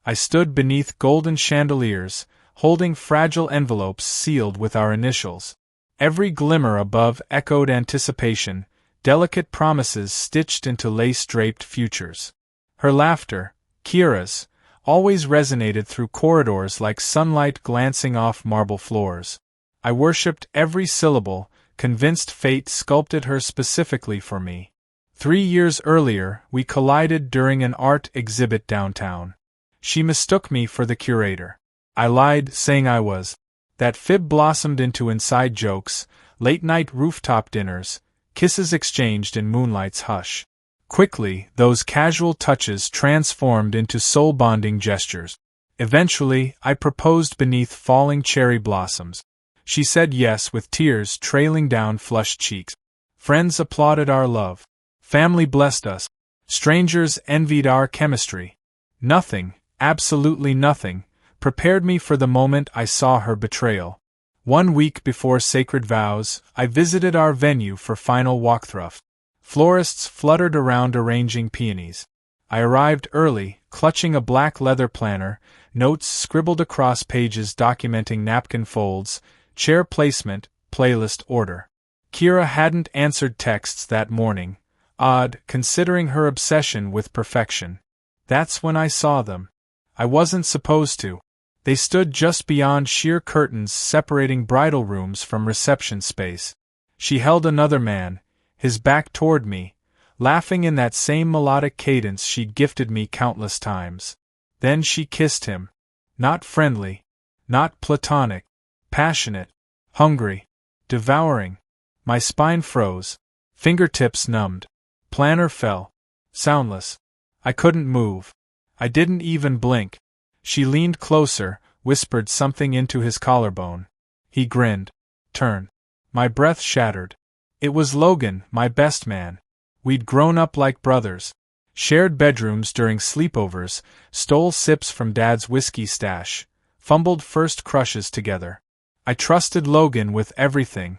I stood beneath golden chandeliers, holding fragile envelopes sealed with our initials. Every glimmer above echoed anticipation, delicate promises stitched into lace-draped futures. Her laughter, Kira's, always resonated through corridors like sunlight glancing off marble floors. I worshipped every syllable, convinced fate sculpted her specifically for me. 3 years earlier, we collided during an art exhibit downtown. She mistook me for the curator. I lied, saying I was. That fib blossomed into inside jokes, late-night rooftop dinners, kisses exchanged in moonlight's hush. Quickly, those casual touches transformed into soul-bonding gestures. Eventually, I proposed beneath falling cherry blossoms. She said yes with tears trailing down flushed cheeks. Friends applauded our love. Family blessed us. Strangers envied our chemistry. Nothing, absolutely nothing, prepared me for the moment I saw her betrayal. 1 week before sacred vows, I visited our venue for final walkthrough. Florists fluttered around arranging peonies. I arrived early, clutching a black leather planner, notes scribbled across pages documenting napkin folds, chair placement, playlist order. Kira hadn't answered texts that morning, odd considering her obsession with perfection. That's when I saw them. I wasn't supposed to. They stood just beyond sheer curtains separating bridal rooms from reception space. She held another man, his back toward me, laughing in that same melodic cadence she'd gifted me countless times. Then she kissed him. Not friendly, not platonic, passionate, hungry, devouring. My spine froze, fingertips numbed. Planner fell, soundless. I couldn't move. I didn't even blink. She leaned closer, whispered something into his collarbone. He grinned. Turn. My breath shattered. It was Logan, my best man. We'd grown up like brothers. Shared bedrooms during sleepovers, stole sips from Dad's whiskey stash, fumbled first crushes together. I trusted Logan with everything.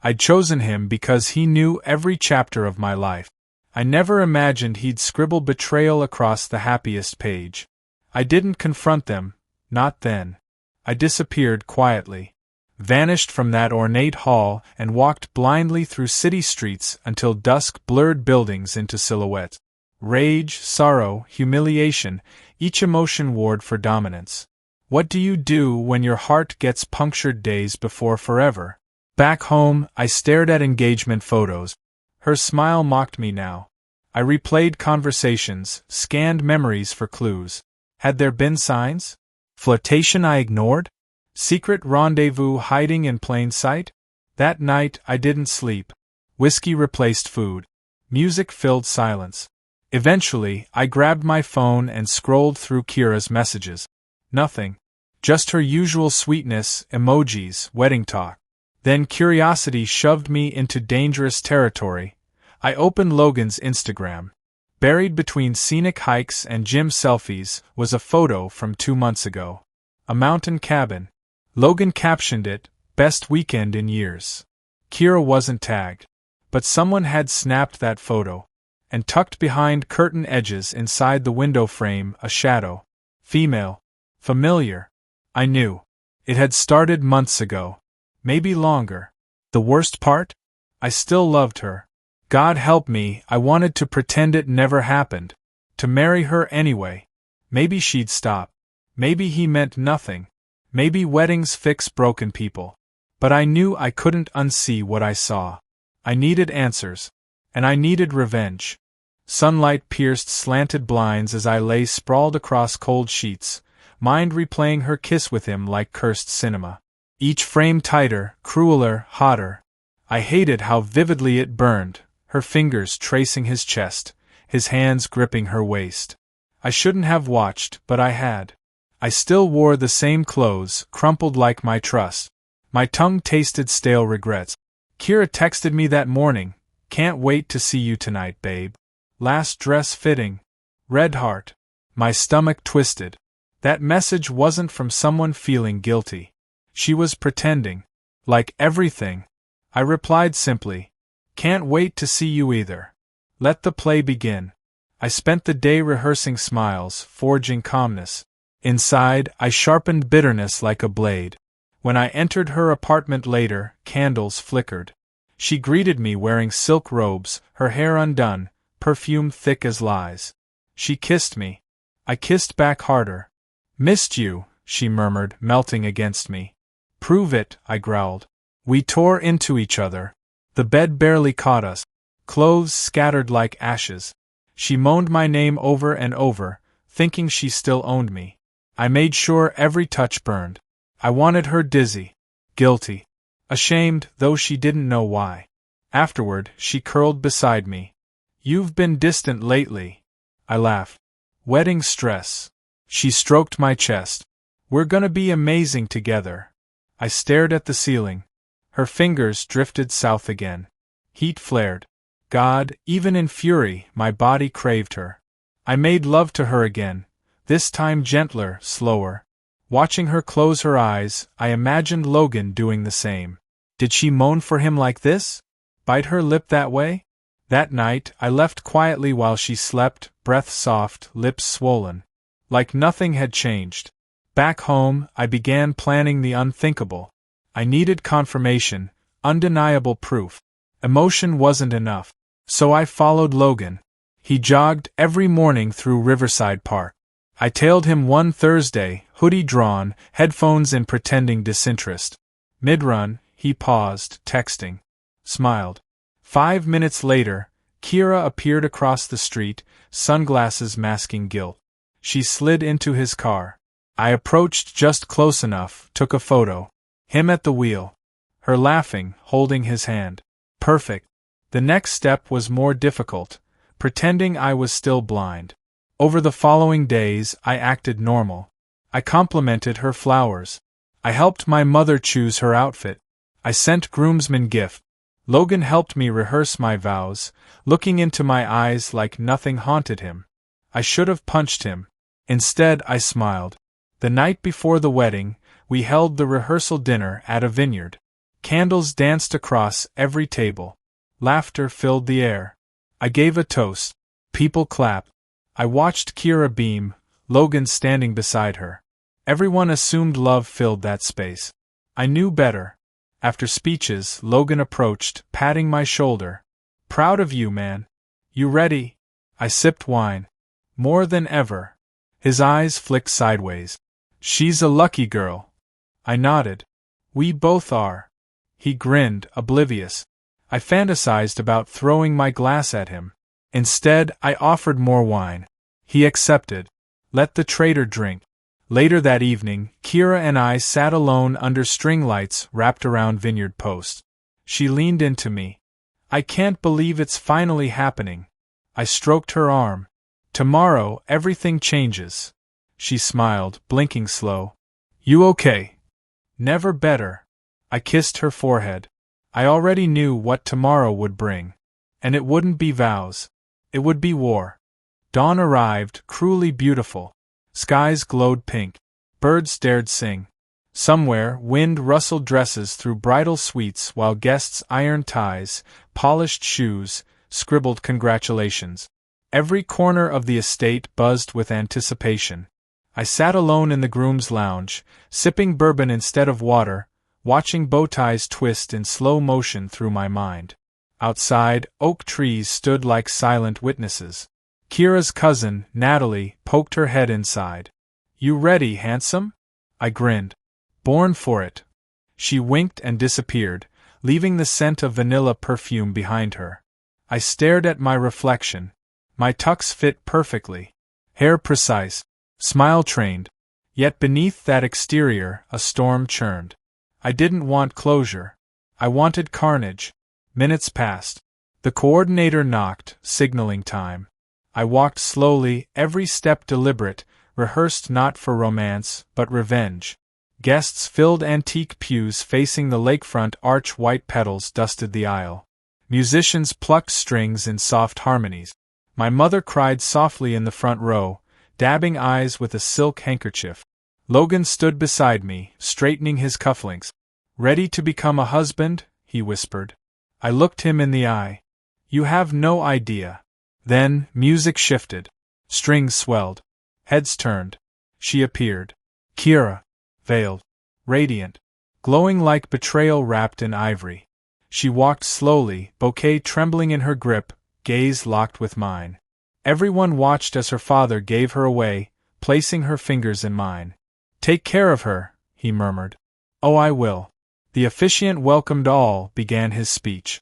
I'd chosen him because he knew every chapter of my life. I never imagined he'd scribble betrayal across the happiest page. I didn't confront them, not then. I disappeared quietly, vanished from that ornate hall and walked blindly through city streets until dusk blurred buildings into silhouette. Rage, sorrow, humiliation, each emotion warred for dominance. What do you do when your heart gets punctured days before forever? Back home, I stared at engagement photos. Her smile mocked me now. I replayed conversations, scanned memories for clues. Had there been signs? Flirtation I ignored? Secret rendezvous hiding in plain sight? That night I didn't sleep. Whiskey replaced food. Music filled silence. Eventually, I grabbed my phone and scrolled through Kira's messages. Nothing. Just her usual sweetness, emojis, wedding talk. Then curiosity shoved me into dangerous territory. I opened Logan's Instagram. Buried between scenic hikes and gym selfies was a photo from 2 months ago. A mountain cabin. Logan captioned it, "Best weekend in years." Kira wasn't tagged. But someone had snapped that photo. And tucked behind curtain edges inside the window frame, a shadow. Female. Familiar. I knew. It had started months ago. Maybe longer. The worst part? I still loved her. God help me, I wanted to pretend it never happened. To marry her anyway. Maybe she'd stop. Maybe he meant nothing. Maybe weddings fix broken people. But I knew I couldn't unsee what I saw. I needed answers. And I needed revenge. Sunlight pierced slanted blinds as I lay sprawled across cold sheets, mind replaying her kiss with him like cursed cinema. Each frame tighter, crueler, hotter. I hated how vividly it burned, her fingers tracing his chest, his hands gripping her waist. I shouldn't have watched, but I had. I still wore the same clothes, crumpled like my trust. My tongue tasted stale regrets. Kira texted me that morning, "Can't wait to see you tonight, babe. Last dress fitting. Red heart." My stomach twisted. That message wasn't from someone feeling guilty. She was pretending. Like everything. I replied simply, "Can't wait to see you either. Let the play begin." I spent the day rehearsing smiles, forging calmness. Inside, I sharpened bitterness like a blade. When I entered her apartment later, candles flickered. She greeted me wearing silk robes, her hair undone, perfume thick as lies. She kissed me. I kissed back harder. "Missed you," she murmured, melting against me. "Prove it," I growled. We tore into each other. The bed barely caught us. Clothes scattered like ashes. She moaned my name over and over, thinking she still owned me. I made sure every touch burned. I wanted her dizzy, guilty, ashamed, though she didn't know why. Afterward, she curled beside me. "You've been distant lately." I laughed. "Wedding stress." She stroked my chest. "We're gonna be amazing together." I stared at the ceiling. Her fingers drifted south again. Heat flared. God, even in fury, my body craved her. I made love to her again, this time gentler, slower. Watching her close her eyes, I imagined Logan doing the same. Did she moan for him like this? Bite her lip that way? That night, I left quietly while she slept, breath soft, lips swollen. Like nothing had changed. Back home, I began planning the unthinkable. I needed confirmation, undeniable proof. Emotion wasn't enough. So I followed Logan. He jogged every morning through Riverside Park. I tailed him one Thursday, hoodie drawn, headphones in pretending disinterest. Mid-run, he paused, texting. Smiled. 5 minutes later, Kira appeared across the street, sunglasses masking guilt. She slid into his car. I approached just close enough, took a photo. Him at the wheel. Her laughing, holding his hand. Perfect. The next step was more difficult, pretending I was still blind. Over the following days, I acted normal. I complimented her flowers. I helped my mother choose her outfit. I sent groomsmen gift. Logan helped me rehearse my vows, looking into my eyes like nothing haunted him. I should have punched him. Instead, I smiled. The night before the wedding, we held the rehearsal dinner at a vineyard. Candles danced across every table. Laughter filled the air. I gave a toast. People clapped. I watched Kira beam, Logan standing beside her. Everyone assumed love filled that space. I knew better. After speeches, Logan approached, patting my shoulder. "Proud of you, man. You ready?" I sipped wine. "More than ever." His eyes flicked sideways. "She's a lucky girl." I nodded. "We both are." He grinned, oblivious. I fantasized about throwing my glass at him. Instead, I offered more wine. He accepted. Let the traitor drink. Later that evening, Kira and I sat alone under string lights wrapped around vineyard posts. She leaned into me. "I can't believe it's finally happening." I stroked her arm. "Tomorrow, everything changes." She smiled, blinking slow. "You okay?" "Never better." I kissed her forehead. I already knew what tomorrow would bring. And it wouldn't be vows. It would be war. Dawn arrived, cruelly beautiful. Skies glowed pink. Birds dared sing. Somewhere, wind rustled dresses through bridal suites while guests ironed ties, polished shoes, scribbled congratulations. Every corner of the estate buzzed with anticipation. I sat alone in the groom's lounge, sipping bourbon instead of water, watching bow ties twist in slow motion through my mind. Outside, oak trees stood like silent witnesses. Kira's cousin, Natalie, poked her head inside. "You ready, handsome?" I grinned. "Born for it." She winked and disappeared, leaving the scent of vanilla perfume behind her. I stared at my reflection. My tux fit perfectly. Hair precise. Smile trained. Yet beneath that exterior, a storm churned. I didn't want closure. I wanted carnage. Minutes passed. The coordinator knocked, signaling time. I walked slowly, every step deliberate, rehearsed not for romance, but revenge. Guests filled antique pews facing the lakefront arch, white petals dusted the aisle. Musicians plucked strings in soft harmonies. My mother cried softly in the front row, dabbing eyes with a silk handkerchief. Logan stood beside me, straightening his cufflinks. "Ready to become a husband?" he whispered. I looked him in the eye. "You have no idea." Then, music shifted. Strings swelled. Heads turned. She appeared. Kira. Veiled. Radiant. Glowing like betrayal wrapped in ivory. She walked slowly, bouquet trembling in her grip, gaze locked with mine. Everyone watched as her father gave her away, placing her fingers in mine. "Take care of her," he murmured. "Oh, I will." The officiant welcomed all, began his speech.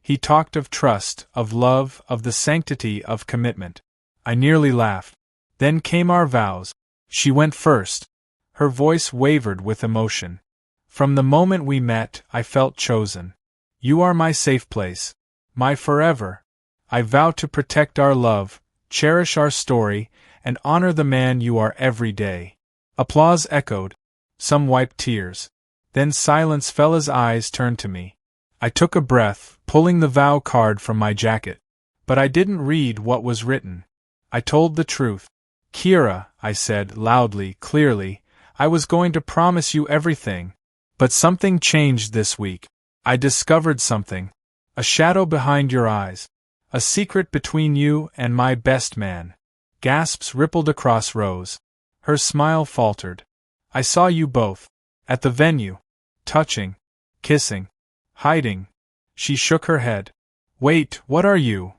He talked of trust, of love, of the sanctity of commitment. I nearly laughed. Then came our vows. She went first. Her voice wavered with emotion. "From the moment we met, I felt chosen. You are my safe place. My forever. I vow to protect our love, cherish our story, and honor the man you are every day." Applause echoed. Some wiped tears. Then silence fell as eyes turned to me. I took a breath, pulling the vow card from my jacket. But I didn't read what was written. I told the truth. "Kira," I said, loudly, clearly, "I was going to promise you everything. But something changed this week. I discovered something. A shadow behind your eyes. A secret between you and my best man." Gasps rippled across Rose. Her smile faltered. "I saw you both. At the venue. Touching. Kissing. Hiding." She shook her head. "Wait, what are you?"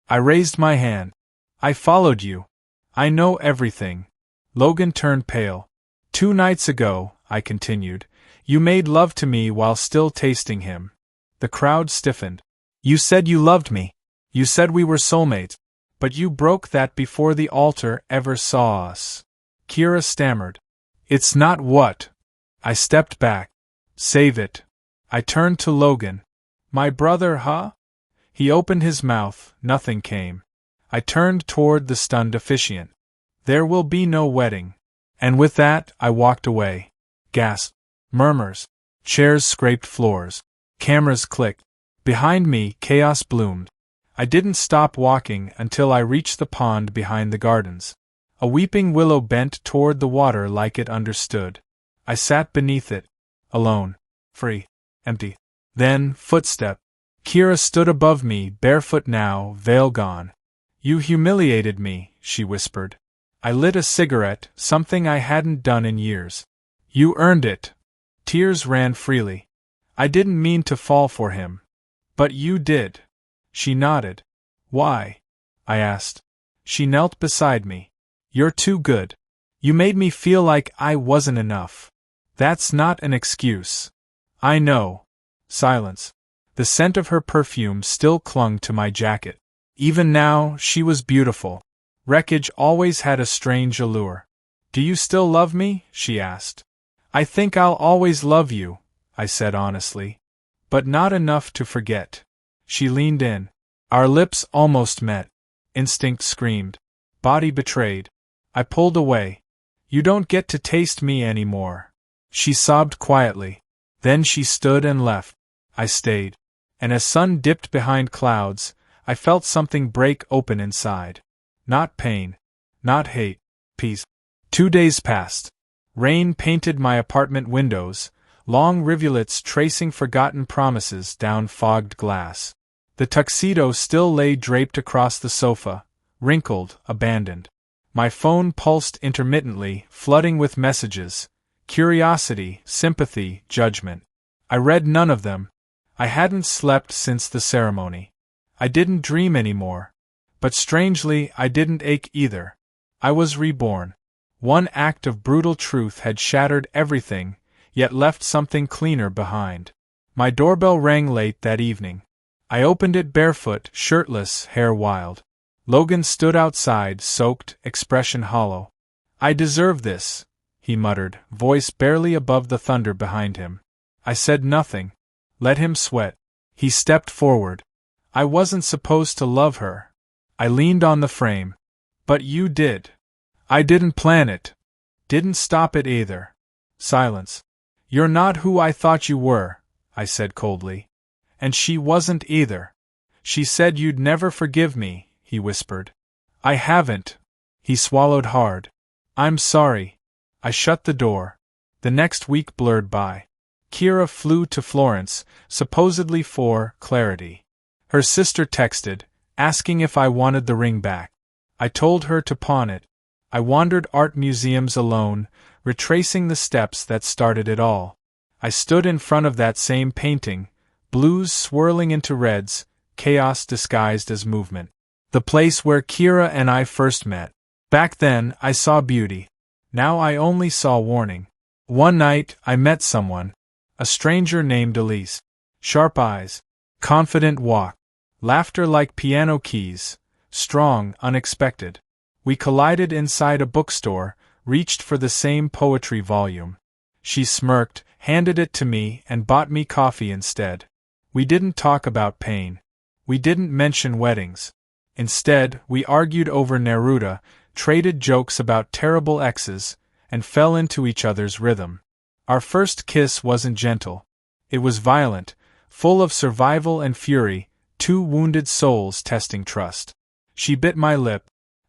I raised my hand. "I followed you. I know everything." Logan turned pale. "2 nights ago," I continued, "you made love to me while still tasting him." The crowd stiffened. "You said you loved me. You said we were soulmates. But you broke that before the altar ever saw us." Kira stammered. "It's not what." I stepped back. "Save it." I turned to Logan. "My brother, huh?" He opened his mouth, nothing came. I turned toward the stunned officiant. "There will be no wedding." And with that, I walked away. Gasp. Murmurs. Chairs scraped floors. Cameras clicked. Behind me, chaos bloomed. I didn't stop walking until I reached the pond behind the gardens. A weeping willow bent toward the water like it understood. I sat beneath it. Alone. Free. Empty. Then, footstep. Kira stood above me, barefoot now, veil gone. "You humiliated me," she whispered. I lit a cigarette, something I hadn't done in years. "You earned it." Tears ran freely. "I didn't mean to fall for him." "But you did." She nodded. "Why?" I asked. She knelt beside me. "You're too good. You made me feel like I wasn't enough." "That's not an excuse." "I know." Silence. The scent of her perfume still clung to my jacket. Even now, she was beautiful. Wreckage always had a strange allure. "Do you still love me?" she asked. "I think I'll always love you," I said honestly. "But not enough to forget." She leaned in. Our lips almost met. Instinct screamed. Body betrayed. I pulled away. "You don't get to taste me anymore." She sobbed quietly. Then she stood and left. I stayed. And as sun dipped behind clouds, I felt something break open inside. Not pain. Not hate. Peace. 2 days passed. Rain painted my apartment windows, long rivulets tracing forgotten promises down fogged glass. The tuxedo still lay draped across the sofa, wrinkled, abandoned. My phone pulsed intermittently, flooding with messages. Curiosity, sympathy, judgment. I read none of them. I hadn't slept since the ceremony. I didn't dream anymore. But strangely, I didn't ache either. I was reborn. One act of brutal truth had shattered everything, yet left something cleaner behind. My doorbell rang late that evening. I opened it barefoot, shirtless, hair wild. Logan stood outside, soaked, expression hollow. "I deserve this," he muttered, voice barely above the thunder behind him. I said nothing. Let him sweat. He stepped forward. "I wasn't supposed to love her." I leaned on the frame. "But you did." "I didn't plan it. Didn't stop it either." Silence. "You're not who I thought you were," I said coldly. "And she wasn't either." "She said you'd never forgive me," he whispered. "I haven't." He swallowed hard. "I'm sorry." I shut the door. The next week blurred by. Kira flew to Florence, supposedly for clarity. Her sister texted, asking if I wanted the ring back. I told her to pawn it. I wandered art museums alone, retracing the steps that started it all. I stood in front of that same painting, blues swirling into reds, chaos disguised as movement. The place where Kira and I first met. Back then, I saw beauty. Now I only saw warning. One night, I met someone. A stranger named Elise. Sharp eyes. Confident walk. Laughter like piano keys. Strong, unexpected. We collided inside a bookstore, reached for the same poetry volume. She smirked, handed it to me, and bought me coffee instead. We didn't talk about pain. We didn't mention weddings. Instead, we argued over Neruda, traded jokes about terrible exes, and fell into each other's rhythm. Our first kiss wasn't gentle. It was violent, full of survival and fury, two wounded souls testing trust. She bit my lip.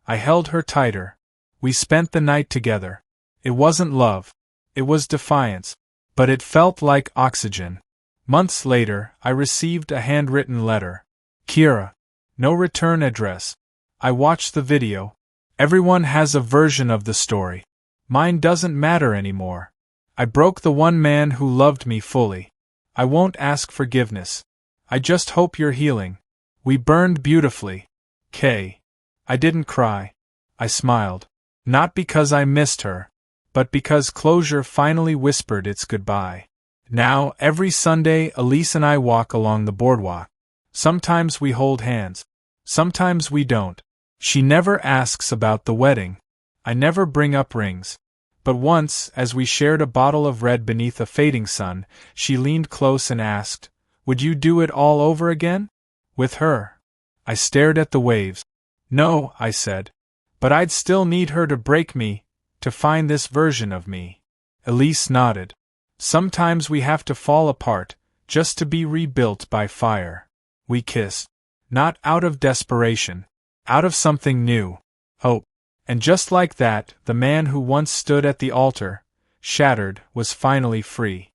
I held her tighter. We spent the night together. It wasn't love. It was defiance. But it felt like oxygen. Months later, I received a handwritten letter. Kira. No return address. I watched the video. Everyone has a version of the story. Mine doesn't matter anymore. I broke the one man who loved me fully. I won't ask forgiveness. I just hope you're healing. We burned beautifully. K. I didn't cry. I smiled. Not because I missed her, but because closure finally whispered its goodbye. Now, every Sunday, Elise and I walk along the boardwalk. Sometimes we hold hands. Sometimes we don't. She never asks about the wedding. I never bring up rings. But once, as we shared a bottle of red beneath a fading sun, she leaned close and asked, "Would you do it all over again? With her?" I stared at the waves. "No," I said. "But I'd still need her to break me, to find this version of me." Elise nodded. "Sometimes we have to fall apart, just to be rebuilt by fire." We kissed. Not out of desperation. Out of something new. Hope. And just like that, the man who once stood at the altar, shattered, was finally free.